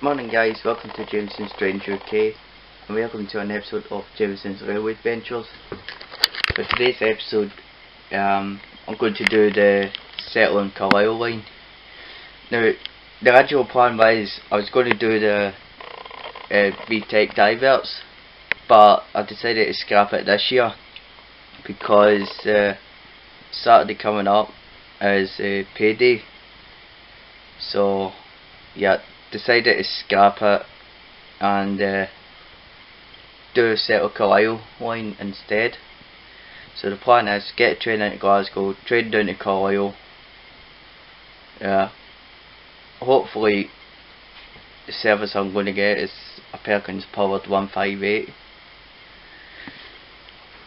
Morning guys, welcome to Jamieson's Ranger UK and welcome to an episode of Jamieson's Railway Adventures. For today's episode I'm going to do the Settle Carlisle line. Now the original plan was I was going to do the VTEC diverts, but I decided to scrap it this year because Saturday coming up is payday. So yeah, decided to scrap it and do a Settle Carlisle line instead. So the plan is get a train into Glasgow, train down to Carlisle. Hopefully the service I'm going to get is a Perkins powered 158.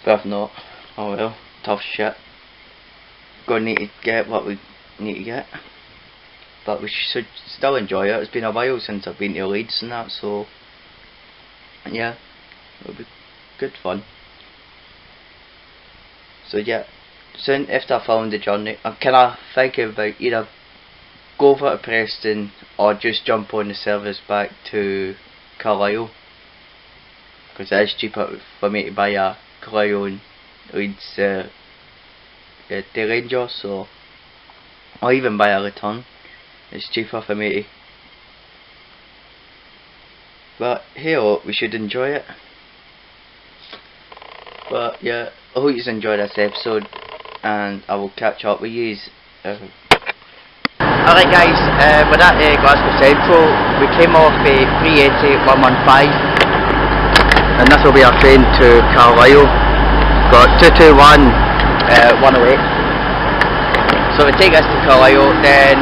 But if not, oh well, tough shit. Gonna need to get what we need to get. But we should still enjoy it. It's been a while since I've been to Leeds and that, so yeah, it'll be good fun. So yeah, soon after I film the journey, I'm kinda thinking about either go over to Preston or just jump on the service back to Carlisle, because it is cheaper for me to buy a Carlisle and Leeds Day Ranger, so or even buy a return. It's cheaper for me to. But hey, we should enjoy it. But yeah, I hope you enjoyed this episode and I will catch up with you. Alright guys, we're at Glasgow Central. We came off 380 115 and this will be our train to Carlisle. Got 221 108. So we take us to Carlisle, then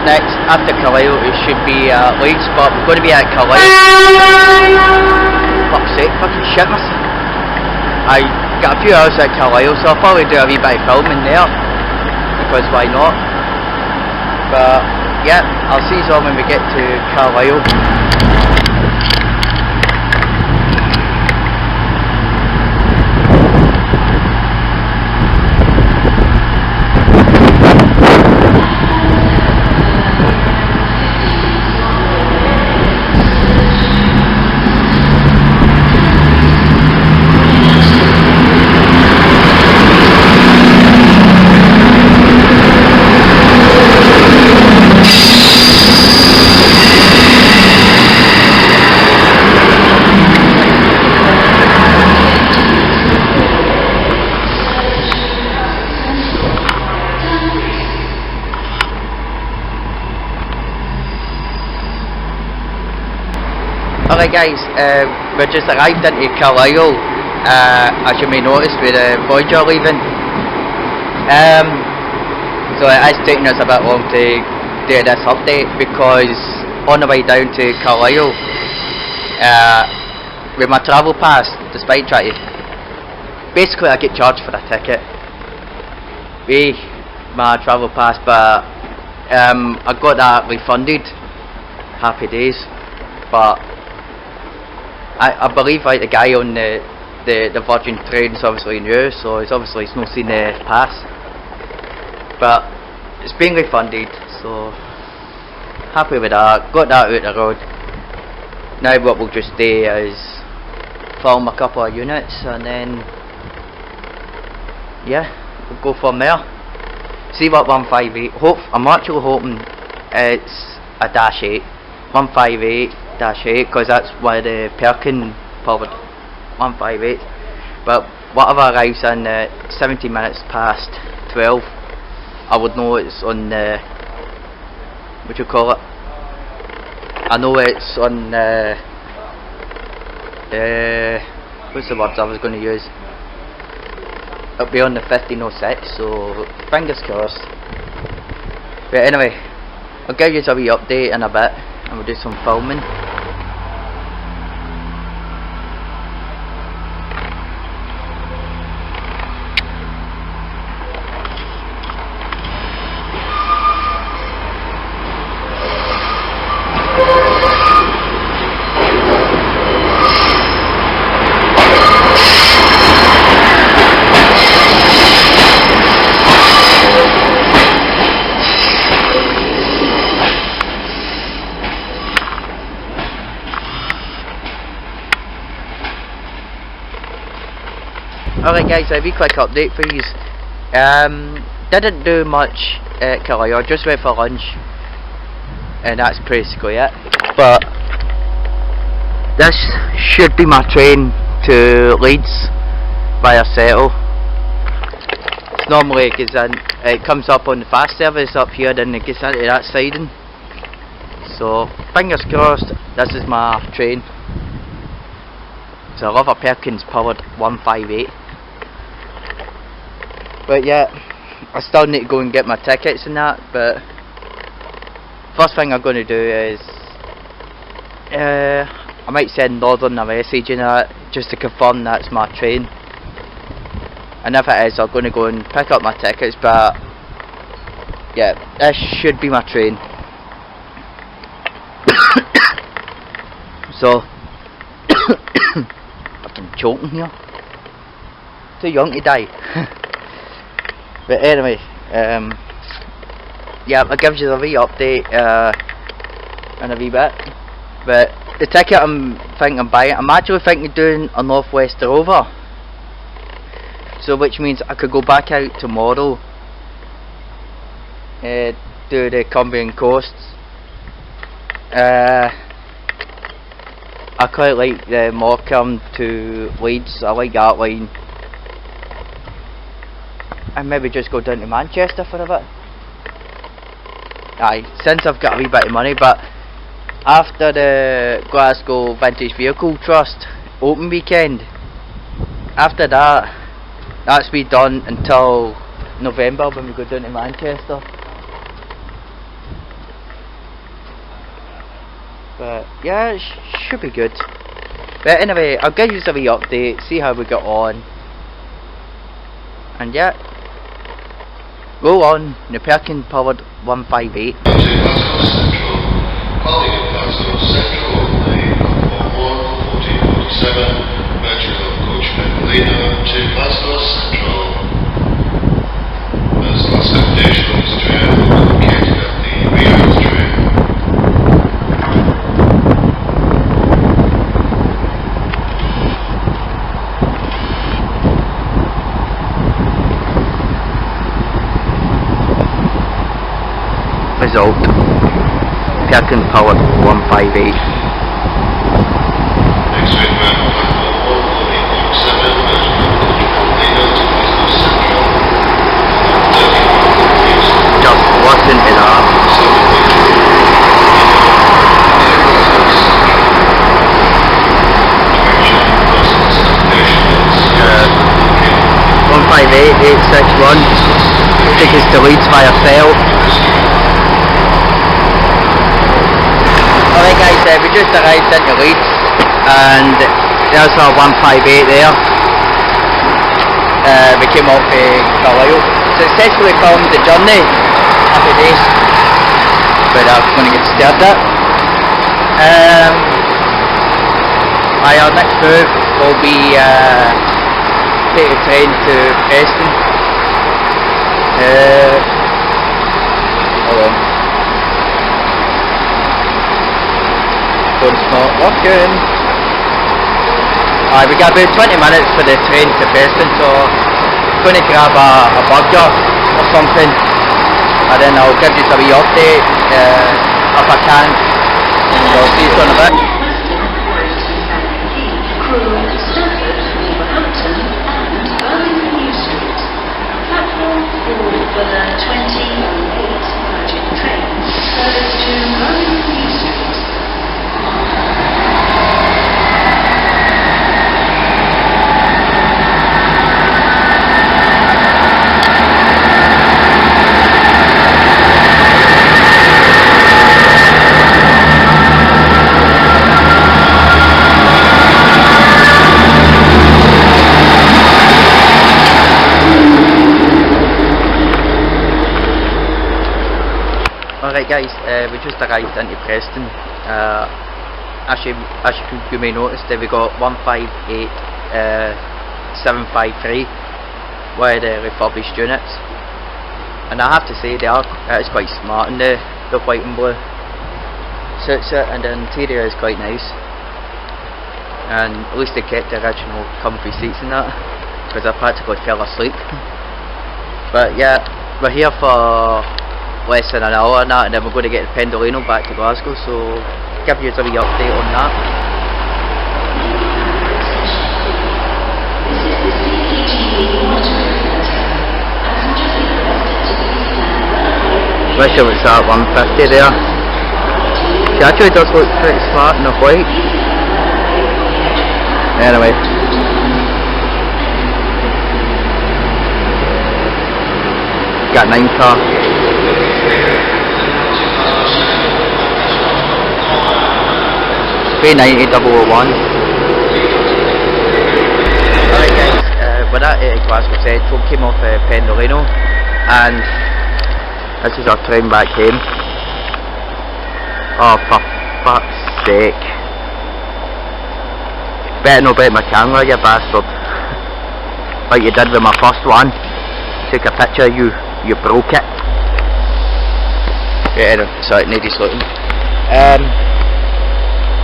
next, after Carlisle, it should be Leeds, but we're going to be at Carlisle. Fuck's sake, fucking shit myself. I got a few hours at Carlisle, so I'll probably do a wee bit of filming there, because why not? But yeah, I'll see you all when we get to Carlisle. Alright guys, we just arrived into Carlisle, as you may notice with the Voyager leaving. So it is taking us a bit long to do this update because on the way down to Carlisle, with my travel pass, despite trying to, basically I get charged for a ticket with my travel pass, but I got that refunded, happy days. But I believe like the guy on the Virgin trains obviously knew, so he's not seen the pass. But it's been refunded, so happy with that. Got that out the road. Now what we'll just do is film a couple of units and then yeah, we'll go from there. See what 158. I'm actually hoping it's a dash 8. 158-8, because that's why the Perkin powered 158. But whatever arrives in 17 minutes past 12, I would know it's on the, what do you call it? I know it's on what's the words I was going to use? It'll be on the 1506, so fingers crossed. But anyway, I'll give you a wee update in a bit and we'll do some filming. Alright guys, a wee quick update for you. Didn't do much at Carlisle, just went for lunch, and that's basically it. But this should be my train to Leeds via Settle. It's normally it goes in, it comes up on the fast service up here, then it gets into that siding. So fingers crossed, this is my train. It's a Lover Perkins powered 158. But yeah, I still need to go and get my tickets and that, but first thing I'm going to do is I might send Northern a message and that, just to confirm that's my train. And if it is, I'm going to go and pick up my tickets, but yeah, this should be my train. So fucking choking here. Too young to die. But anyway, yeah, I'll give you a wee update in a wee bit. But the ticket I'm thinking of buying, I'm actually thinking of doing a North West Rover. So which means I could go back out tomorrow, do the Cumbrian coasts. I quite like the Morecambe to Leeds, I like that line. And maybe just go down to Manchester for a bit. Aye, since I've got a wee bit of money, but after the Glasgow Vintage Vehicle Trust open weekend, after that, that's be done until November when we go down to Manchester. But yeah, it should be good. But anyway, I'll give you a wee update, see how we got on. And yeah, go on, the Perkins powered 158. Calling at Glasgow Central, the 1447, Virgin Coachman Lena to Glasgow Central. As last update on this train, located at the rear of the train. Result, Perkins powered 158. Next train ran on platform 1447, Virgin Coachman Lena to Glasgow Central. 30 Just listen to that. 158-861 take us to Leeds via Settle. Alright guys, we just arrived into Leeds and there's our 158 there. We came off Carlisle. Successfully filmed the journey, happy days, but I'm going to get stared at. Our next move will be take a train to Preston. Hold on. Phone's not working. We got about 20 minutes for the train to Preston, so I'm going to grab a burger or something, and then I'll give you a wee update if I can. So I'll see you in a bit. For the 2008 Virgin train service to Birmingham New Street. Alright guys, we just arrived into Preston. As you may notice, we got 158-753 with the refurbished units, and I have to say it's quite smart, and the white and blue suits it, and the interior is quite nice, and at least they kept the original comfy seats and that. because I practically fell asleep. But yeah, we're here for less than an hour and that, and then we're going to get the Pendolino back to Glasgow, so give you a wee update on that. Wish it was at 150 there. She actually does look pretty smart in the white. Anyway. Got 9 car. $390,001. Alright guys, we're at Glasgow Central, came off Pendolino, and this is our train back home. Oh, for fuck's sake. Better not break my camera, you bastard. Like you did with my first one. Took a picture, you broke it. Yeah, sorry, needy looking.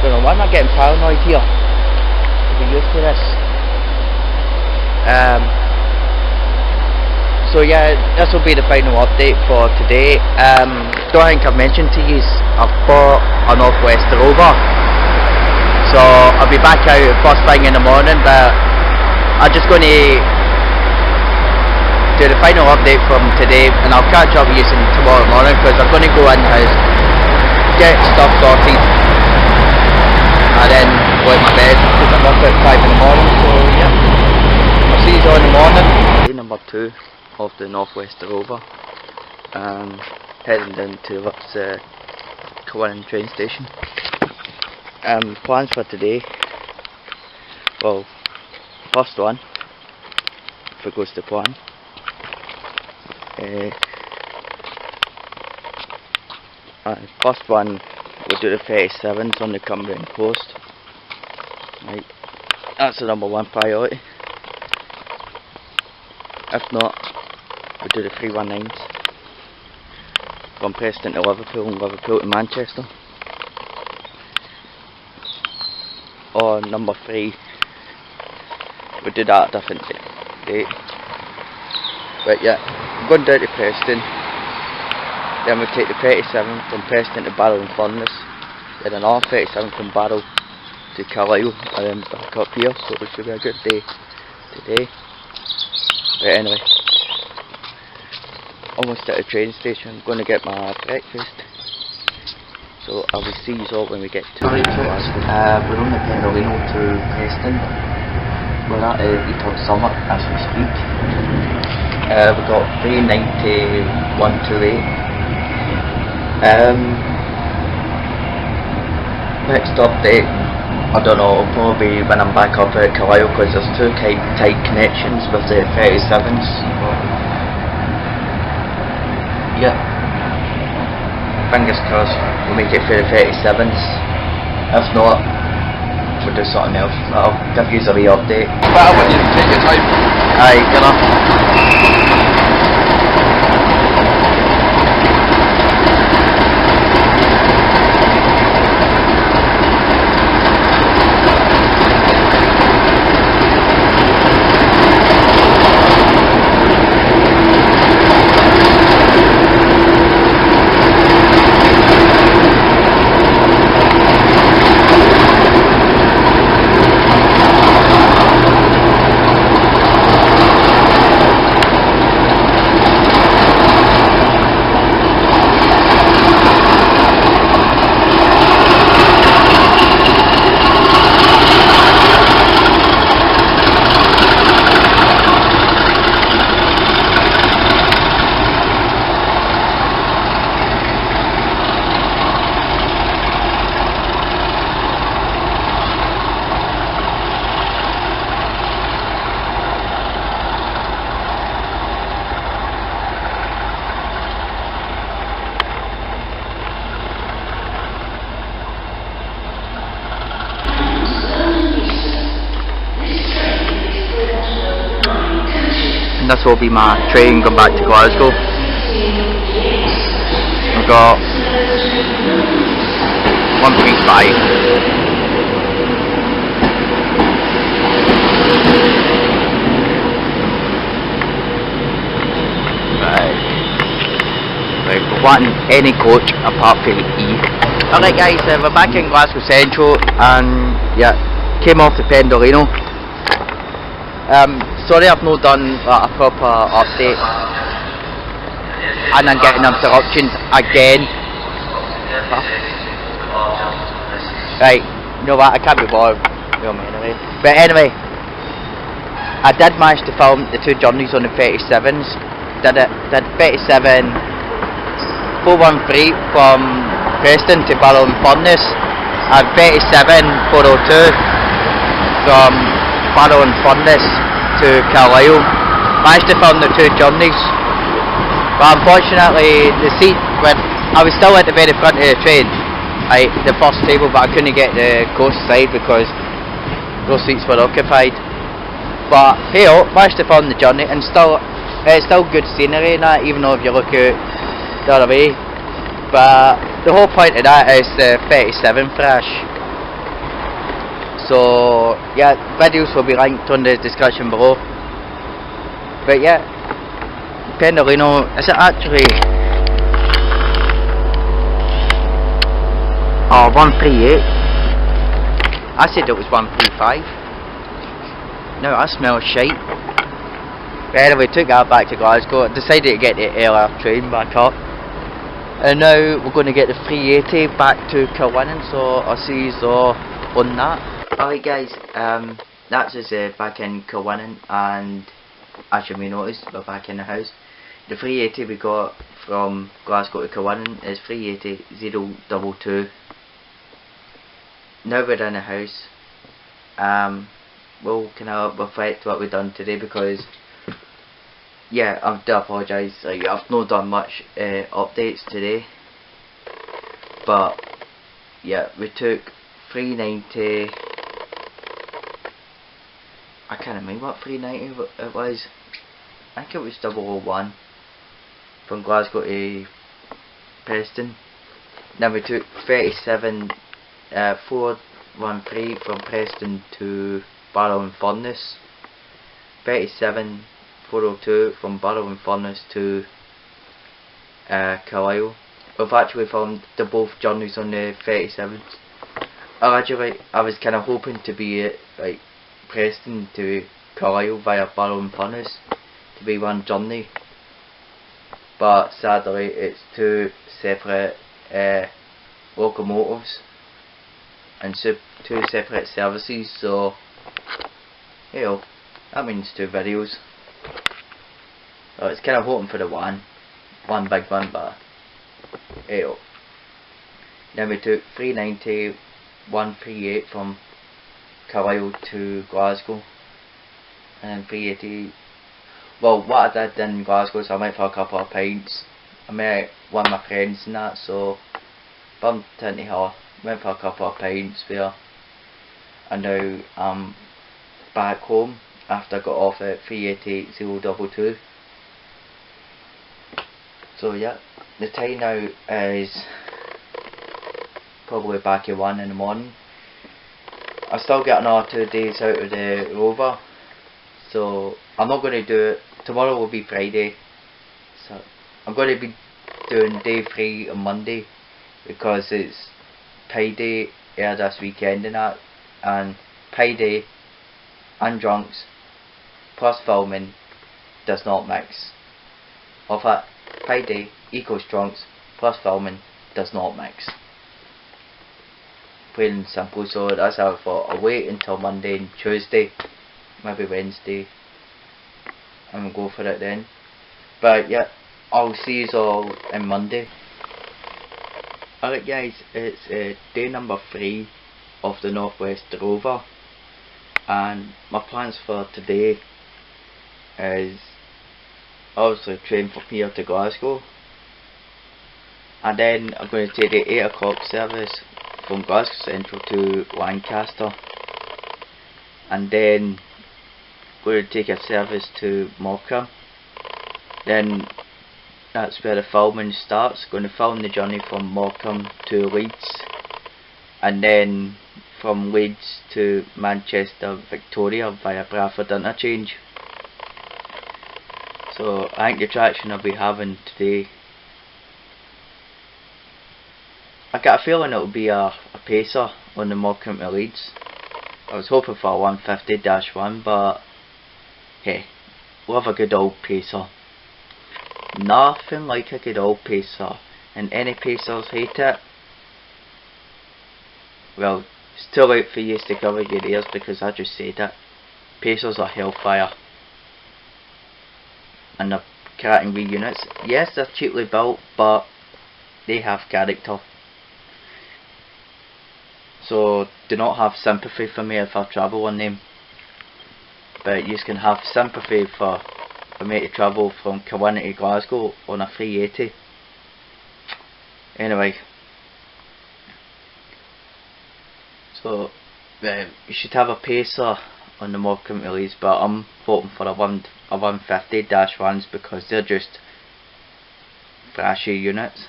Don't know, why am I getting paranoid here? Are we used to this? So yeah, this will be the final update for today. Don't think I've mentioned to you, I've bought a North West Rover. So I'll be back out first thing in the morning, but I'm just going to do the final update from today, and I'll catch up with you tomorrow morning, because I'm going to go in the house, get stuff sorted, and then go to my bed, because I'm up at 5 in the morning, so yeah. I'll see you all in the morning. Day number 2 of the North West Rover, heading down towards the Carlisle train station. Plans for today, well, first one, if it goes to plan, first one we'll do the 37s on the Cumbrian coast. Right, that's the number 1 priority. If not, we'll do the 319s from Preston to Liverpool and Liverpool to Manchester. Or number 3, we'll do that at a different date. But yeah, I'm going down to Preston, then we'll take the 37 from Preston to Barrow and Furness, then another 37 from Barrow to Carlisle, and then back up here, so it should be a good day today. But anyway, almost at the train station, I'm going to get my breakfast, so I will see you all when we get to Glasgow. We're on the Pendolino to Preston. We're at Eton Summit as we speak. We've got 39128. Next update, I don't know, it'll probably be when I'm back up at Carlisle, because there's 2 tight connections with the 37s. Yeah, fingers crossed we'll make it through the 37s. If not, we'll do something else. I'll give you a wee update. Well, when you take your time. Aye, you know. and this will be my train going back to Glasgow. I've got 1.5. wanting any coach apart from E. Alright guys, we're back in Glasgow Central and yeah, came off the Pendolino. Sorry I've not done a proper update and I'm getting interruptions again. Right, you know what, I can't be bothered. Anyway. But anyway, I did manage to film the 2 journeys on the 37s. Did 37 413 from Preston to Barrow and Furness, and 37 402 from Barrow and Furness to Carlisle. Managed to film the 2 journeys, but unfortunately the seat, when I was still at the very front of the train, right, the first table, but I couldn't get the coast side because those seats were occupied. But hey, managed to film the journey, and it's still good scenery and that, even though if you look out the other way. But the whole point of that is the 37 crash. So yeah, videos will be linked on the description below. But yeah, Pendolino, is it actually 138? I said it was 135. No, I smell shite. But anyway, took that back to Glasgow. Decided to get the earlier train back up. And now we're going to get the 380 back to Kilwinning, so I'll see you all on that. Alright guys, that's us back in Kilwinning, and as you may notice, we're back in the house. The 380 we got from Glasgow to Kilwinning is 380022. Now we're in the house. We'll kind of reflect what we've done today, because yeah, I do apologise, like, I've not done much updates today, but yeah, we took 390, I can't remember what 390 it was, I think it was 001 from Glasgow to Preston. Then we took 37 413 from Preston to Barrow and Furness, 37 402 from Barrow and Furness to Carlisle. We've actually filmed the both journeys on the 37s. Originally I was kind of hoping to be at like Preston to Carlisle via Barrow and Furness to be one journey, but sadly it's 2 separate locomotives and 2 separate services, so you know, that means 2 videos. So it's kind of hoping for the one big one, but you know. Then we took 390 138 from Carlisle to Glasgow, and then 380. Well, what I did in Glasgow is I went for a couple of pints. I met one of my friends and that, so bumped into her, went for a couple of pints there, and now I'm back home after I got off at 380022. So yeah, the time now is probably back at 1 in the morning. I still got another 2 days out of the Rover, so I'm not going to do it. Tomorrow will be Friday, so I'm going to be doing day 3 on Monday, because it's Pi Day this weekend and that, and Pi Day and drunks plus filming does not mix. Of that, Pi Day equals drunks plus filming does not mix. Plain and simple. So that's how I thought I'll wait until Monday and Tuesday, maybe Wednesday, and we'll go for it then. But yeah, I'll see you all on Monday. Alright guys, it's day number 3 of the North West Rover, and my plans for today is obviously train from here to Glasgow, and then I'm going to take the 8 o'clock service from Glasgow Central to Lancaster, and then going to take a service to Morecambe. Then that's where the filming starts. Going to film the journey from Morecambe to Leeds, and then from Leeds to Manchester Victoria via Bradford Interchange. So I think the traction I'll be having today I got a feeling it'll be a pacer on the Morecambe to Leeds. I was hoping for a 150-1, but hey, love a good old pacer. Nothing like a good old pacer, and any pacers hate it. Well, it's too late for you to cover your ears because I just said it. Pacers are hellfire. And they're cracking wee units. Yes, they're cheaply built, but they have character. So do not have sympathy for me if I travel on them. But you can have sympathy for me to travel from Kilwinning to Glasgow on a 380. Anyway. So you should have a pacer on the Morecambe to Leeds, but I'm voting for a 150-1s because they're just thrashy units.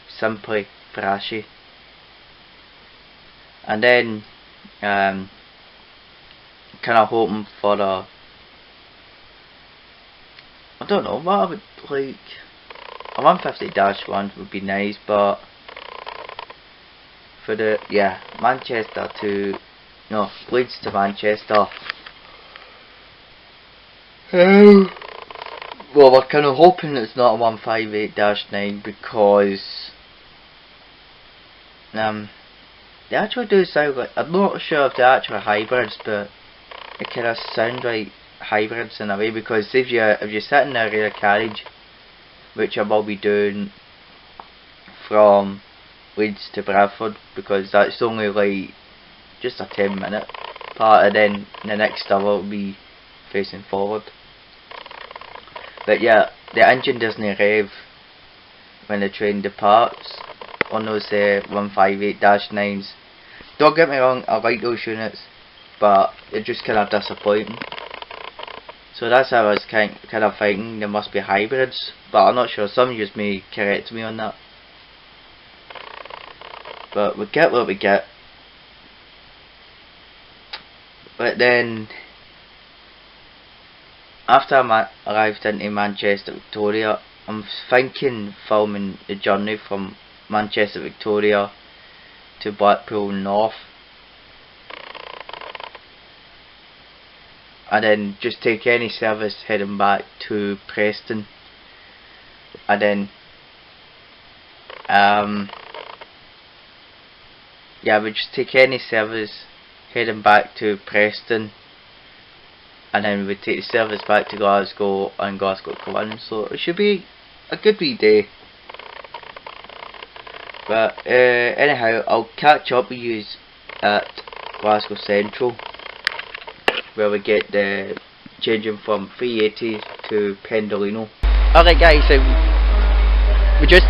Simply thrashy. And then kind of hoping for a, I don't know what I would like. A 150-1 would be nice, but for the, yeah, Manchester to, no, Leeds to Manchester. Well, we're kind of hoping it's not a 158-9 because they actually do sound like, I'm not sure if they're actually hybrids, but they kind of sound like hybrids in a way, because if you sit in a rear carriage, which I will be doing from Leeds to Bradford, because that's only like just a 10-minute part, and then the next hour will be facing forward. But yeah, the engine doesn't rev when the train departs on those 158-9s. Don't get me wrong, I like those units, but they're just kind of disappointing. So that's how I was kind of thinking there must be hybrids, but I'm not sure. Some of you may correct me on that. But we get what we get. But then, after I arrived into Manchester, Victoria, I'm thinking filming the journey from Manchester, Victoria to Blackpool North, and then just take any service heading back to Preston, and then yeah, we just take any service heading back to Preston, and then we take the service back to Glasgow and Glasgow to Kilwinning. So it should be a good wee day. But anyhow, I'll catch up with you at Glasgow Central, where we get the changing from 380 to Pendolino. Alright guys, we just,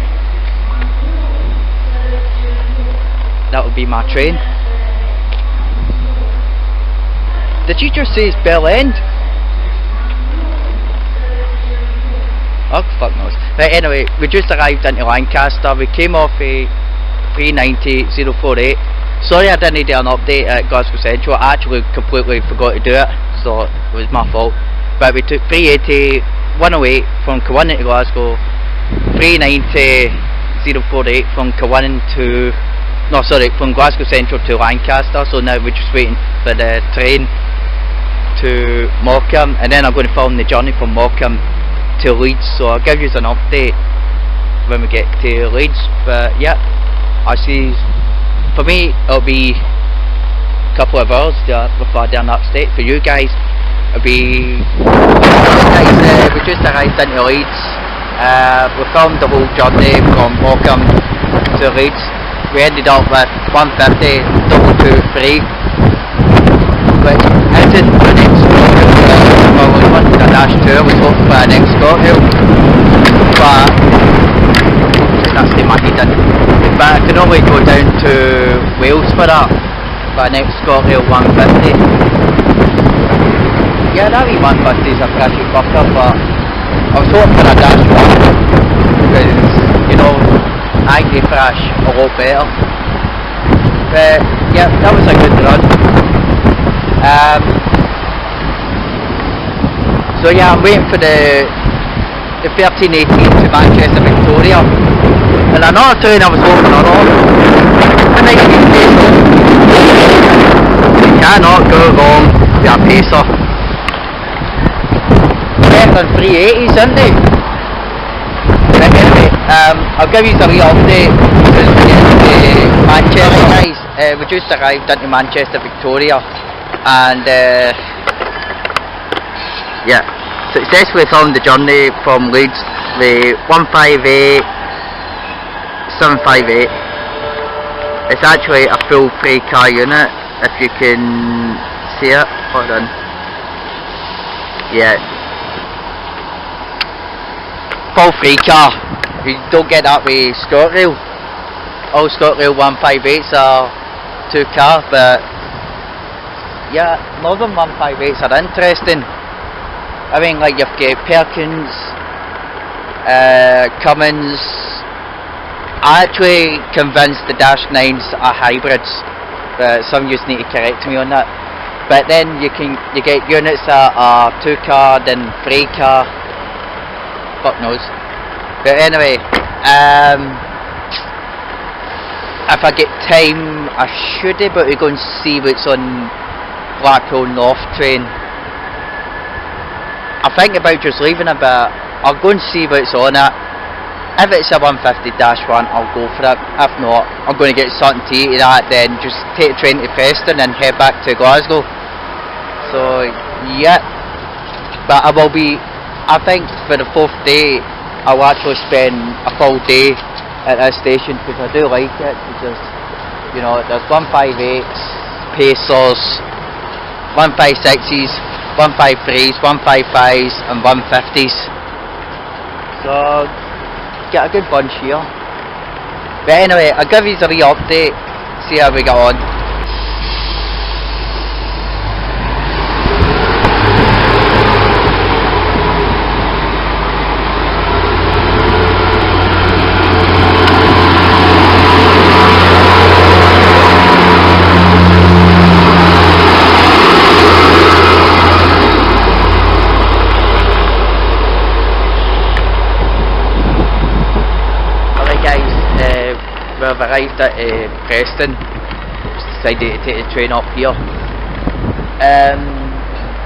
that would be my train. Did you just say it's Bell End? Oh fuck knows. Right, anyway, we just arrived into Lancaster. We came off a 390 048. Sorry I didn't do an update at Glasgow Central. I actually completely forgot to do it, so it was my fault. But we took 380 108 from Kilwinning to Glasgow, 390 048 from Kilwinning to, no sorry, from Glasgow Central to Lancaster. So now we're just waiting for the train to Morecambe, and then I'm going to film the journey from Morecambe to Leeds, so I'll give you an update when we get to Leeds. But yeah, I see, for me it'll be a couple of hours before I down that state. For you guys it'll be, guys, we just arrived into Leeds. We filmed the whole journey from Morecambe to Leeds. We ended up with 150 223, which isn't the next well, we wanted a dash 2, I was hoping for an next Scotrail, but that's the my head in. But I can only go down to Wales for that, for an next Scotrail 150. Yeah, that wee 150 is a pretty fucker, but I was hoping for a dash 1, because, you know, I can thrash a lot better. But yeah, that was a good run. So yeah, I'm waiting for the 1318 to Manchester Victoria. and another train I was hoping on off. I think you cannot go wrong with a pacer. Better than 380s, isn't they? But anyway, I'll give you a wee update just to get to Manchester, guys. We just arrived into Manchester, Victoria, and yeah, successfully filmed the journey from Leeds with 158 758. It's actually a full free car unit, if you can see it. Hold on. Yeah, full free car. You don't get that with ScotRail. All ScotRail 158s are 2 car, but yeah, Northern 158s are interesting. I mean, like you've got Perkins, Cummins. I actually convinced the Dash 9s are hybrids, but some of you need to correct me on that. But then you get units that are 2 car, then 3 car. Fuck knows. But anyway, if I get time, I should be able to go and see what's on Blackpool North train. I think about just leaving it, but I'll go and see what's on it. If it's a 150-1, I'll go for it. If not, I'm going to get something to eat at that, then just take the train to Preston and head back to Glasgow. So yeah, but I will be, I think for the 4th day, I'll actually spend a full day at this station because I do like it. Because, you know, there's 158s, Pacers, 156s, 153s, 155s and 150s. So get a good bunch here. But anyway, I'll give you a wee update, see how we get on. We've arrived at Preston. Decided to take the train up here.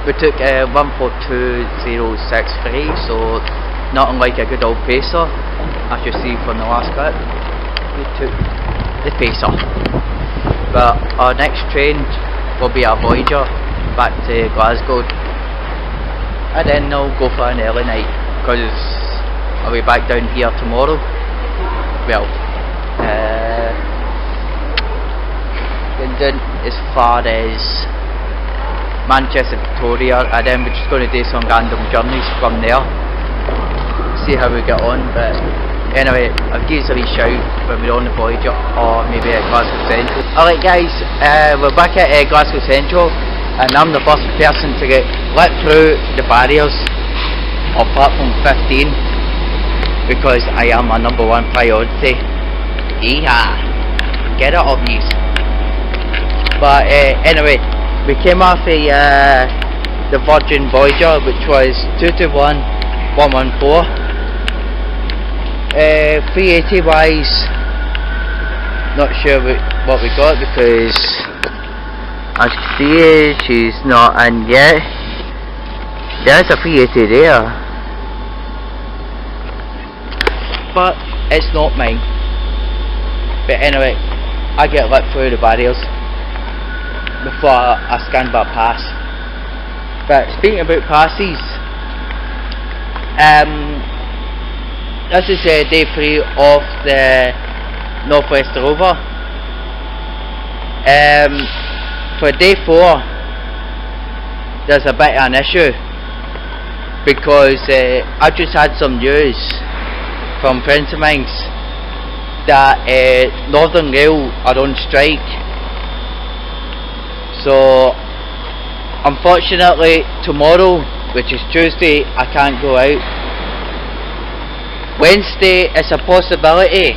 We took 142063, so not unlike a good old pacer, as you see from the last bit. We took the pacer. But our next train will be a Voyager back to Glasgow, and then I'll go for an early night because I'll be back down here tomorrow. Well, London as far as Manchester, Victoria, and then we're just going to do some random journeys from there, see how we get on. But anyway, I'll give you a wee shout when we're on the Voyager or maybe at Glasgow Central. Alright guys, we're back at Glasgow Central, and I'm the first person to get let through the barriers of platform 15 because I am my #1 priority. Yeehaw! Get it up, yous. But anyway, we came off the Virgin Voyager, which was 221114. 380 wise, not sure what we got because as you see, she's not in yet. There's a 380 there, but it's not mine. But anyway, I get let through the barriers before I scan my pass. But speaking about passes, this is day 3 of the North West Rover. For day 4, there's a bit of an issue because I just had some news from friends of mine that Northern Rail are on strike. So unfortunately tomorrow, which is Tuesday, I can't go out. Wednesday is a possibility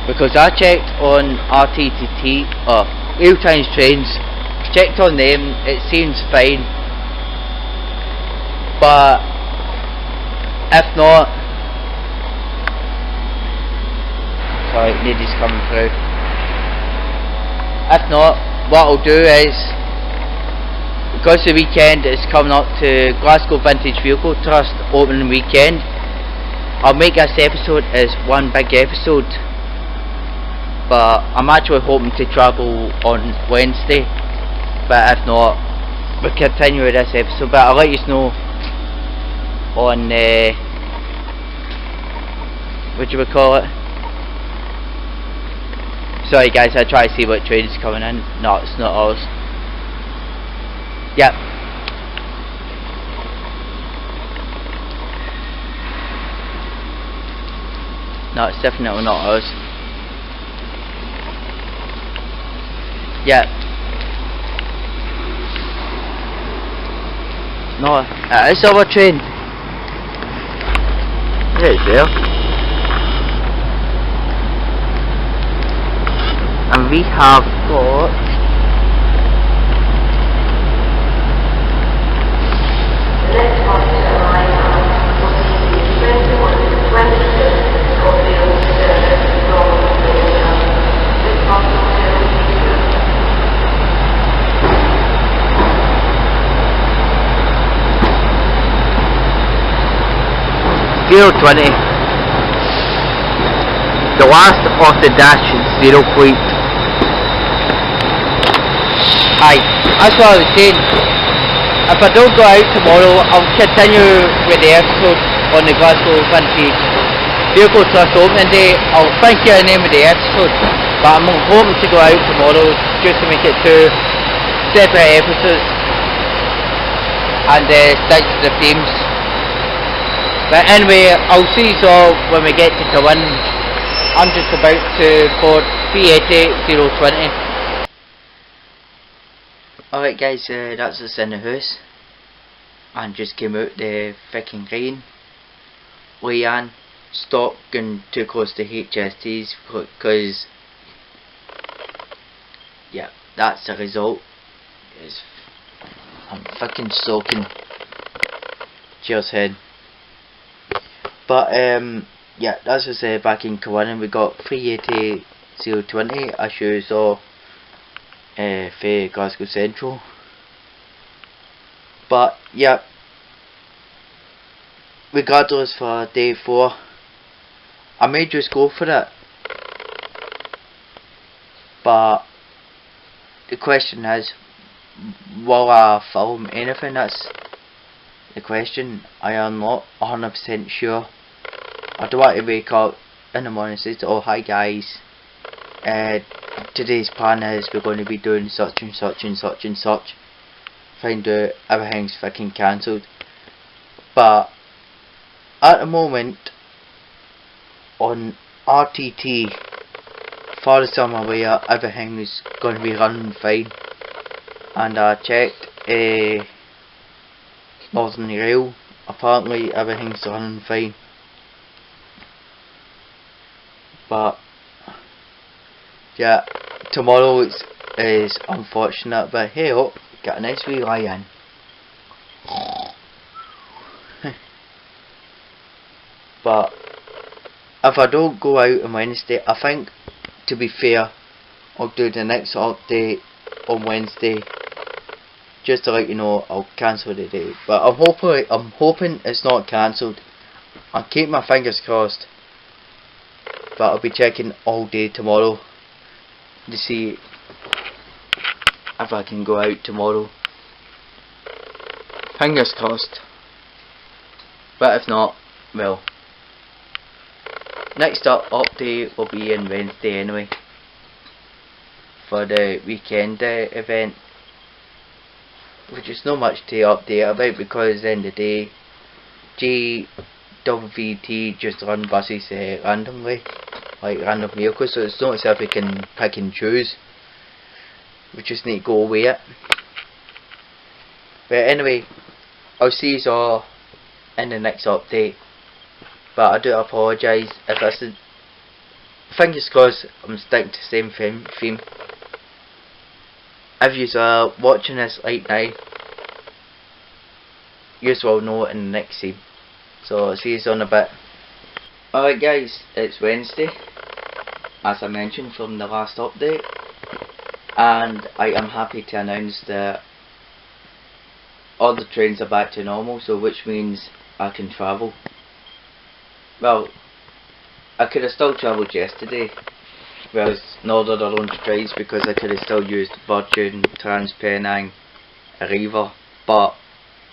because I checked on RTTT or Rail Times Trains, checked on them, it seems fine. But if not, like nobody's coming through. If not, what I'll do is, because the weekend is coming up to Glasgow Vintage Vehicle Trust opening weekend, I'll make this episode as one big episode. But I'm actually hoping to travel on Wednesday. But if not, we'll continue with this episode. But I'll let you know on what do we call it? Sorry guys, I try to see what train's coming in. No, it's not ours. Yep. No, it's definitely not ours. Yep. No, it is our train. Yeah, it's there. And we have got Zero 20. The last of the dash zero fleet. Aye, that's what I was saying. If I don't go out tomorrow, I'll continue with the episode on the Glasgow Vintage Vehicle Trust opening day. I'll think of the name of the episode, but I'm hoping to go out tomorrow just to make it 2 separate episodes and stick to the themes. But anyway, I'll see you all when we get to Cowan. I'm just about to board 380-020. Alright guys, that's us in the house. And just came out the fricking rain. Leanne stopped going too close to HSTs because, yeah, that's the result. I'm fucking soaking. Cheers head. But yeah, that's us back in Cowan. We got 380-020 as you saw for Glasgow Central. But yeah, regardless for day 4, I may just go for it. But the question is, will I film anything? That's the question. I am not 100% sure. I don't want to wake up in the morning and say, oh hi guys, today's plan is we're going to be doing such and such and such and such. Find out everything's fucking cancelled. But at the moment on RTT, farthest I'm aware, everything is going to be running fine. And I checked Northern Rail, apparently everything's running fine. But yeah, tomorrow is unfortunate, but hey up, got a nice wee lie in. But if I don't go out on Wednesday, I think, to be fair, I'll do the next update on Wednesday, just to let you know I'll cancel the day. But I'm hoping it's not cancelled. I'll keep my fingers crossed. But I'll be checking all day tomorrow to see if I can go out tomorrow. Fingers crossed. But if not, well, next update will be on Wednesday anyway, for the weekend event, which is not much to update about because at the end of the day, GWT just run buses randomly, like random vehicles, so it's not as if we can pick and choose. We just need to go with it. But anyway, I'll see you all in the next update. But I do apologise if this is, fingers crossed, I'm sticking to the same theme. If you are watching this right now, you will know it in the next scene. So I'll see you in a bit. Alright guys, it's Wednesday. as I mentioned from the last update, and I am happy to announce that all the trains are back to normal, so which means I can travel. Well, I could have still travelled yesterday, whereas Northern are on strikes, because I could have still used Virgin, Transpennine, Arriva, but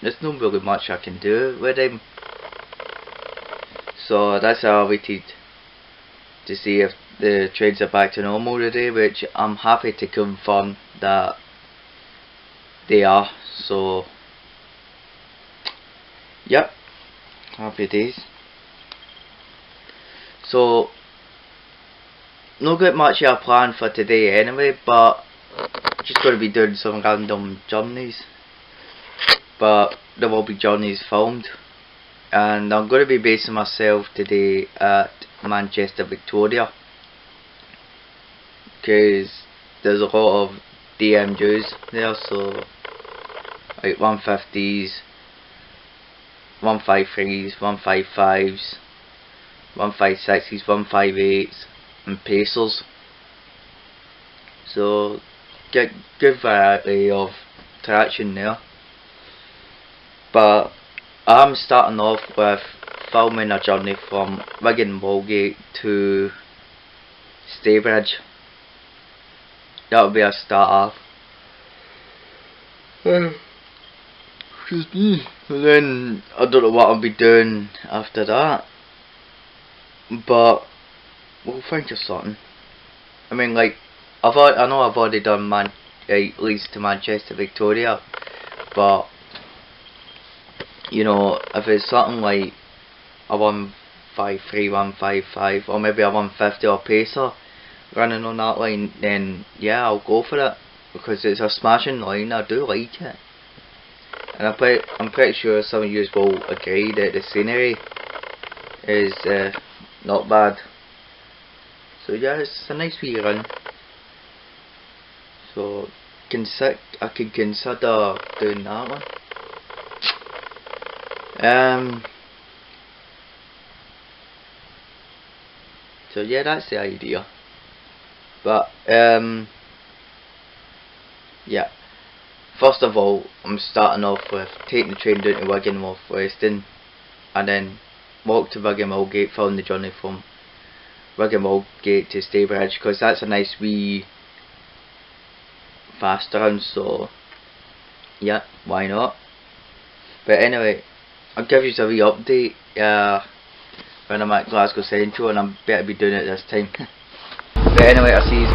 there's not really much I can do with them. So that's how I waited to see if the trains are back to normal today, which I'm happy to confirm that they are. So yep, happy days. So not got much of a plan for today anyway, but just going to be doing some random journeys, but there will be journeys filmed, and I'm going to be basing myself today at Manchester Victoria, because there's a lot of DMUs there, so like 150s, 153s, 155s, 156s, 158s and Pacers, so get good variety of traction there. But I'm starting off with filming a journey from Wigan Wallgate to Staybridge. That'll be a start off. Excuse me. And then I don't know what I'll be doing after that, but we'll think of something. I mean, like, I know I've already done Leeds to Manchester Victoria, but you know, if it's something like a 153, 155, or maybe a 150 or Pacer running on that line, then yeah, I'll go for it, because it's a smashing line. I do like it, and I'm pretty sure some of you will agree that the scenery is not bad. So yeah, it's a nice wee run. So I could consider doing that one. So yeah, that's the idea. But yeah, first of all, I'm starting off with taking the train down to Wigan North Western, and then walk to Wigan Wallgate, following the journey from Wigan Wallgate to Staybridge, because that's a nice wee fast run. So yeah, why not? But anyway, I'll give you a wee update when I'm at Glasgow Central, and I better be doing it this time. But anyway, I'll see you.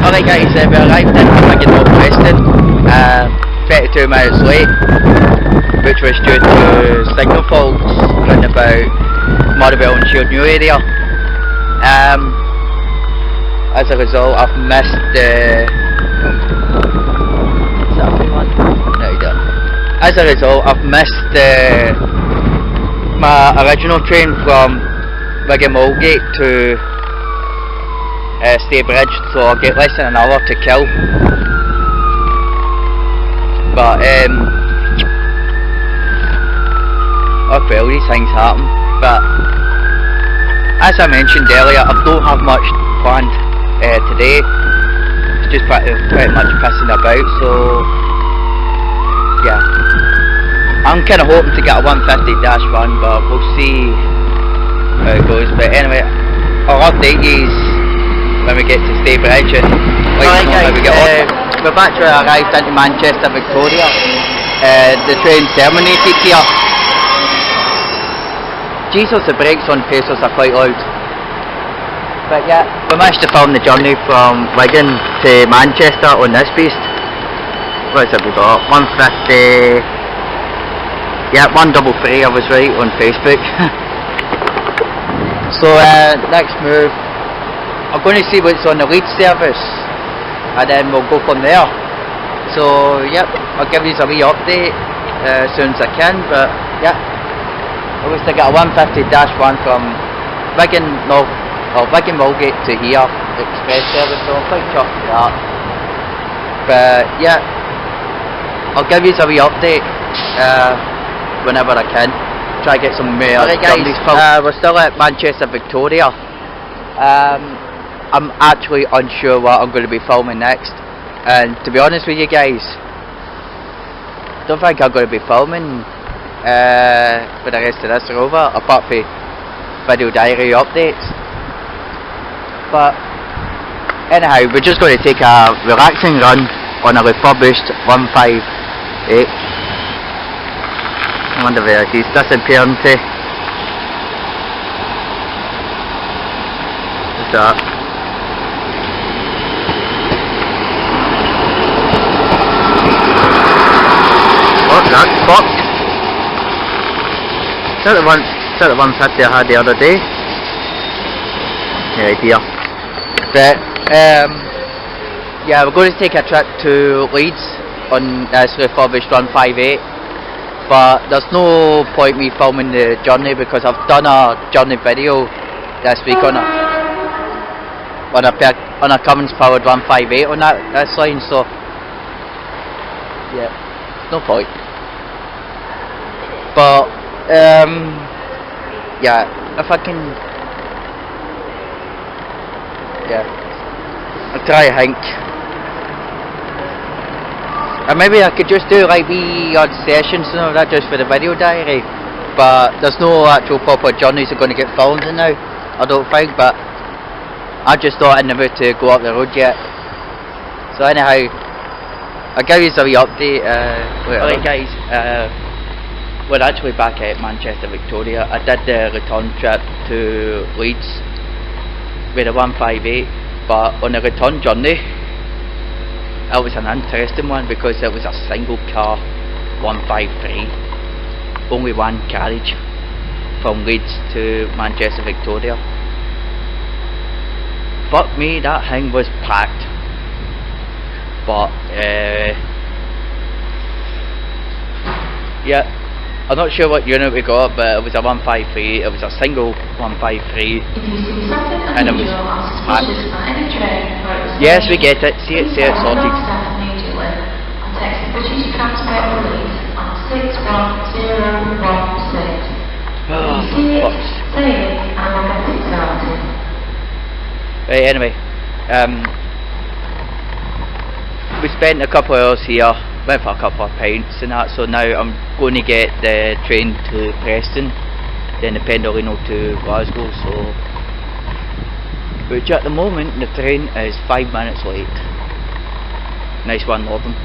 Alright guys, we arrived in Wigan North Western, 32 minutes late, which was due to signal faults round about Motherwell and Shield New area. As a result, I've missed the... Is that a free one? No, you don't. As a result, I've missed my original train from Wigan Wallgate to Staybridge, so I'll get less than an hour to kill. But oh well, these things happen. But as I mentioned earlier, I don't have much planned today. It's just pretty much pissing about. So yeah, I'm kind of hoping to get a 150-1, but we'll see how it goes. But anyway, I'll update you when we get to Staybridge and let you know how we get on. We're back to arrived into Manchester Victoria. The train terminated here. Jesus, the brakes on Pacers are quite loud. But yeah, we managed to film the journey from Wigan to Manchester on this beast. What have we got? 150. Yeah, 133, I was right on Facebook. So next move, I'm going to see what's on the Leeds service and then we'll go from there. So yep, I'll give you a wee update as soon as I can, but yeah, I was to get a 150-1 from Wigan North or Wigan Mulgate to here, express service, so I'm quite chuffed with that. But yeah, I'll give you a wee update whenever I can. Try to get some more. Alright guys, we're still at Manchester Victoria. I'm actually unsure what I'm going to be filming next, and to be honest with you guys, don't think I'm going to be filming for the rest of this rover, apart from video diary updates. But anyhow, we're just going to take a relaxing run on a refurbished 158. I wonder where he's disappearing to. What's that? Oh, that's fucked. Is that the 150 I had the other day? Yeah, here. But yeah, we're going to take a trip to Leeds on this refurbished 158. But there's no point me filming the journey because I've done a journey video this week on a Cummins powered 158 on that line, so yeah, no point. But yeah, if I can, yeah, I'll try to think. Or maybe I could just do like wee odd sessions and all that just for the video diary, but there's no actual proper journeys that are going to get filmed now, I don't think, but I just thought in the mood to go up the road yet. So anyhow, I'll give you a wee update. Alright guys, we're actually back at Manchester Victoria. I did the return trip to Leeds with a 158, but on the return journey it was an interesting one because it was a single car 153, only one carriage from Leeds to Manchester Victoria. Fuck me, that thing was packed. But yeah, I'm not sure what unit we got, but it was a 153, it was a single 153 and it was packed. Yes, we get it. See it sorted. Right, anyway, we spent a couple of hours here, went for a couple of pints and that, so now I'm going to get the train to Preston, then the Pendolino to Glasgow, so which at the moment the train is 5 minutes late. Nice one, Northern.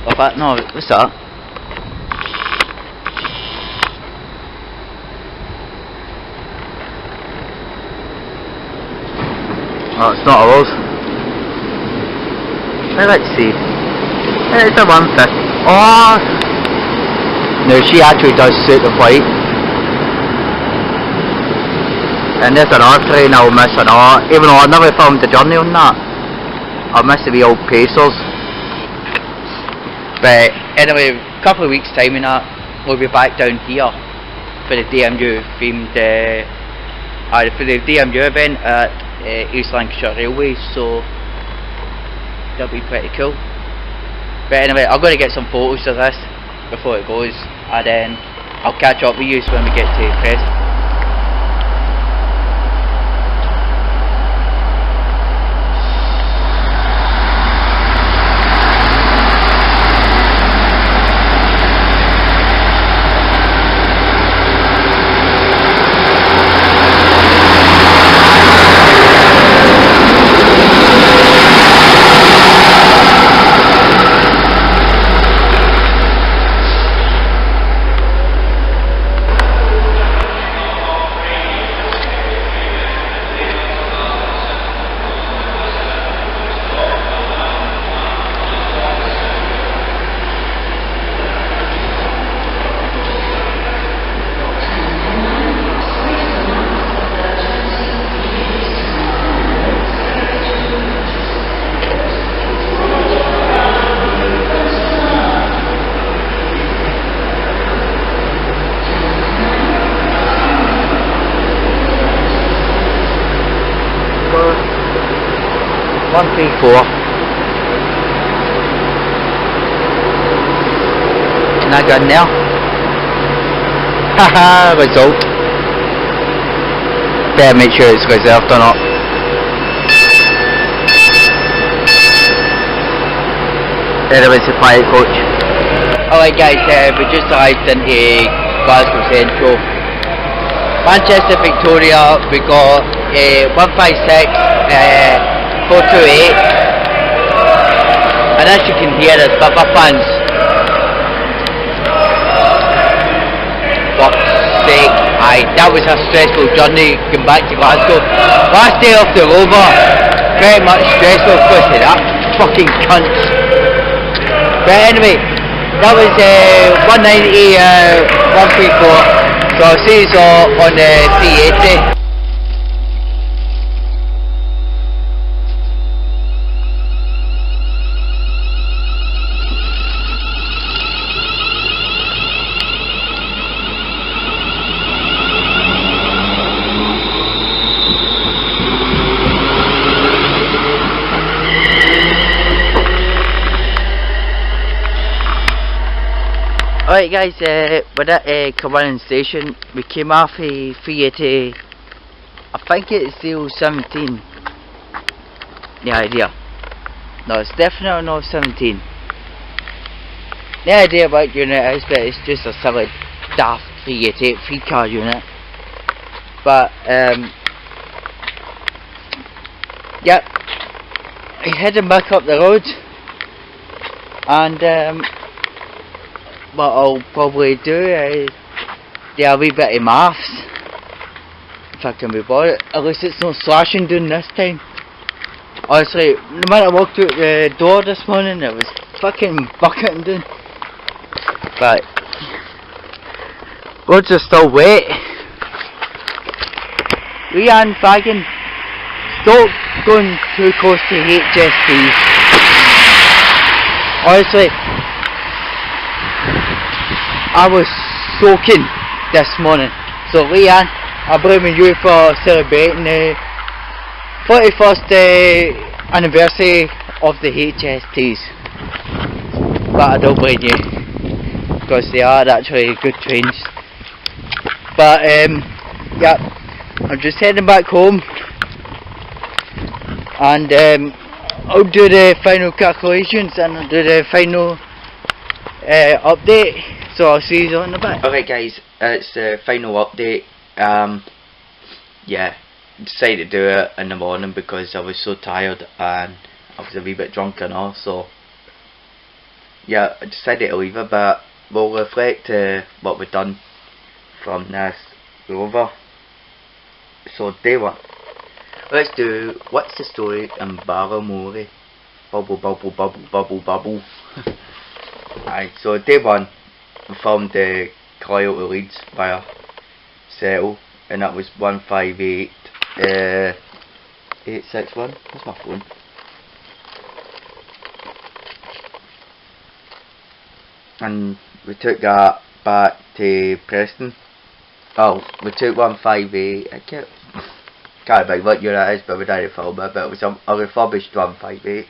Oh, but no, what's that? Oh, it's not ours. Let's see. It's a 150. Oh! No, she actually does suit the white. And there's another train I'll miss another, even though I never filmed the journey on that. I'll miss the wee old Pacers. But anyway, a couple of weeks time in that, we'll be back down here for the DMU themed, for the DMU event at East Lancashire Railway, so that'll be pretty cool. But anyway, I'm going to get some photos of this before it goes, and then I'll catch up with you when we get to Preston. 134. Can I go in there? Haha, result. Better make sure it's reserved or not. Anyway, it's a quiet coach. Alright guys, we just arrived into Glasgow Central. Manchester Victoria, we got 156 428, and as you can hear there's Bubba fans. Fuck's sake, that was a stressful journey going back to Glasgow. Last day of the Rover, very much stressful because of that fucking cunt. But anyway, that was 190, 134. So I'll see you all on the 380. Alright guys, we're at Carlisle Station. We came off a 380, I think it's 017. The idea. No, it's definitely not 17. The idea about unit is that it's just a solid daft 388 free car unit. But, yep. I heading back up the road. And, what I'll probably do is do a wee bit of maths if I can be bothered. At least it's not slashing down this time. Honestly, no matter I walked out the door this morning, it was fucking bucketing down. But roads are still wet. Leanne fagging, stop going too close to HSTs. Honestly, I was soaking this morning. So Leanne, I'm blaming you for celebrating the 41st anniversary of the HSTs. But I don't blame you, because they are actually good trains. But yeah, I'm just heading back home, and I'll do the final calculations and I'll do the final update. So I'll see you on the back. Alright guys, it's the final update. Yeah, decided to do it in the morning because I was so tired and I was a wee bit drunk and all, so yeah, I decided to leave it, but we'll reflect what we've done from this Rover. So day one, let's do what's the story in Barramore. Bubble bubble bubble bubble bubble. Alright, so day one, we filmed the Carlisle to Leeds via Settle, and that was 158 861. Where's my phone? And we took that back to Preston. Oh, we took 158. I can't remember what year that is, but we didn't film it. But it was a refurbished 158.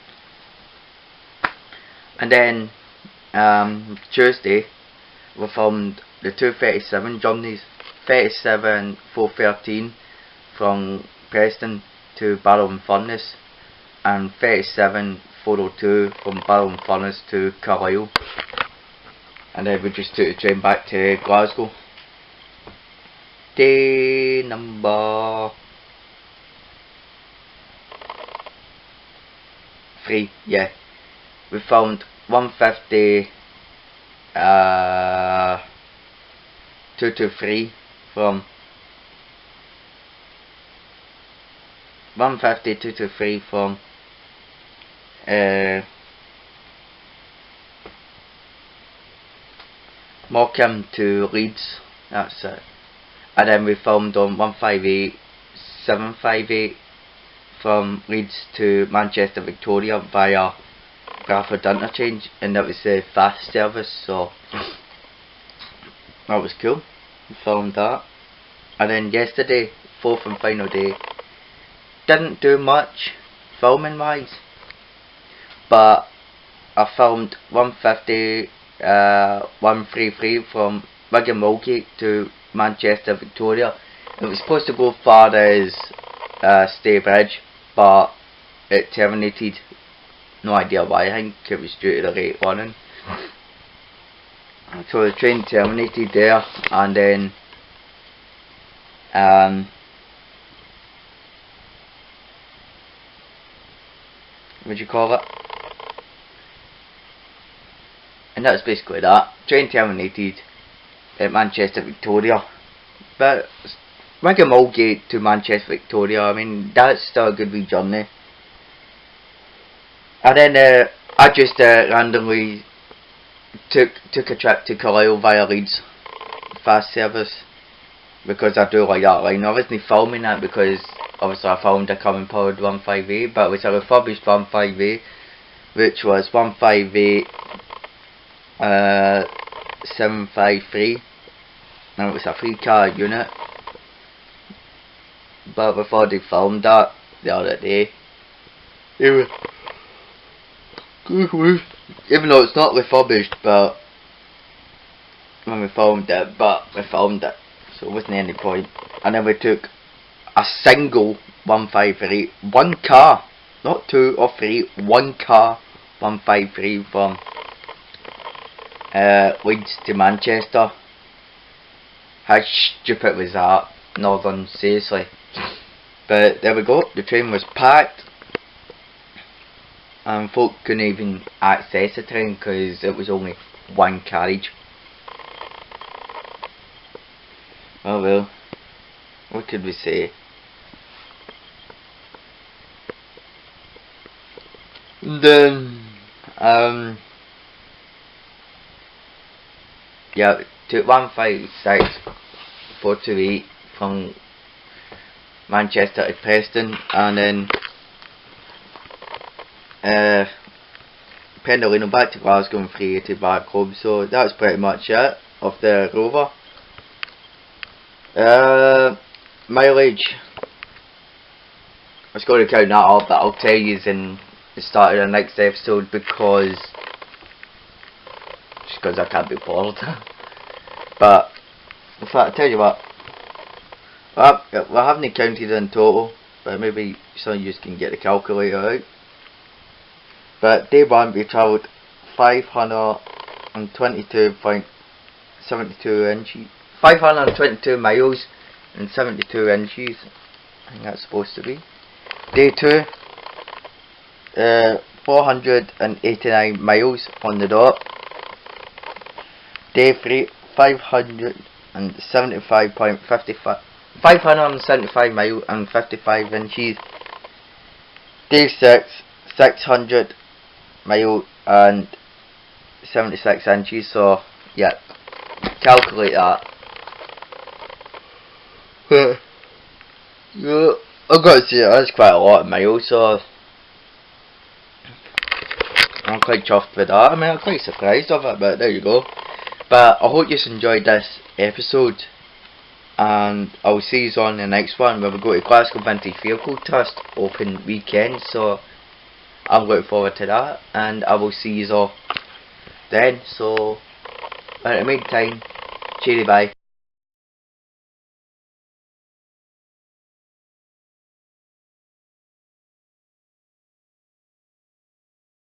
And then Tuesday, we filmed the 237 journeys, 37 413 from Preston to Barrow and Furness, and 37 402 from Barrow and Furness to Carlisle. And then we just took the train back to Glasgow. Day number 3, yeah. We filmed 150 223 from 150 223 from Morecambe to Leeds. That's it. And then we filmed on 158 758 from Leeds to Manchester Victoria via Bradford Interchange, and that was the fast service, so that was cool. We filmed that. And then yesterday, fourth and final day, didn't do much. filming wise, but I filmed 150, 133 from Wigan Millgate to Manchester Victoria. It was supposed to go far as Stay Bridge, but it terminated. No idea why. I think it was due to the late running. So the train terminated there, and then what do you call it? And that's basically that. Train terminated at Manchester Victoria, but Wigan Millgate to Manchester Victoria, I mean, that's still a good wee journey. And then I just randomly took a trip to Carlisle via Leeds fast service, because I do like that line. I wasn't filming that because obviously I filmed a Common Powered 158, but it was a refurbished 158, which was 158 753, and it was a 3-car unit. But before they filmed that the other day, even though it's not refurbished, but when we filmed it, so it wasn't any point. And then we took a single 153, one car, not 2 or 3, one car 153 from Leeds to Manchester. How stupid was that? Northern, seriously. But there we go, the train was packed, and folk couldn't even access the train because it was only one carriage. Oh well, what could we say? Then yeah, to 156 428 from Manchester to Preston, and then Pendolino back to Glasgow and 380 back home. So that's pretty much it of the Rover. Mileage, I was going to count that up, but I'll tell you in the start of the next episode, because I can't be bothered. But in fact, I'll tell you what, we haven't counted in total, but maybe some of you can get the calculator out. But day one we travelled 522.72 inches, 522 miles and 72 inches, I think that's supposed to be. Day 2, 489 miles on the dot. Day 3, 575 miles and 55 inches. Day 6, 600 miles and 76 inches. So yeah, calculate that. Yeah, I've got to say that's quite a lot of miles, so I'm quite chuffed with that. I mean, I'm quite surprised of it, but there you go. But I hope you enjoyed this episode, and I will see you on the next one where we go to Glasgow Vintage Vehicle Trust open weekend. So I'm looking forward to that, and I will see you all then. So in the meantime, cheery bye.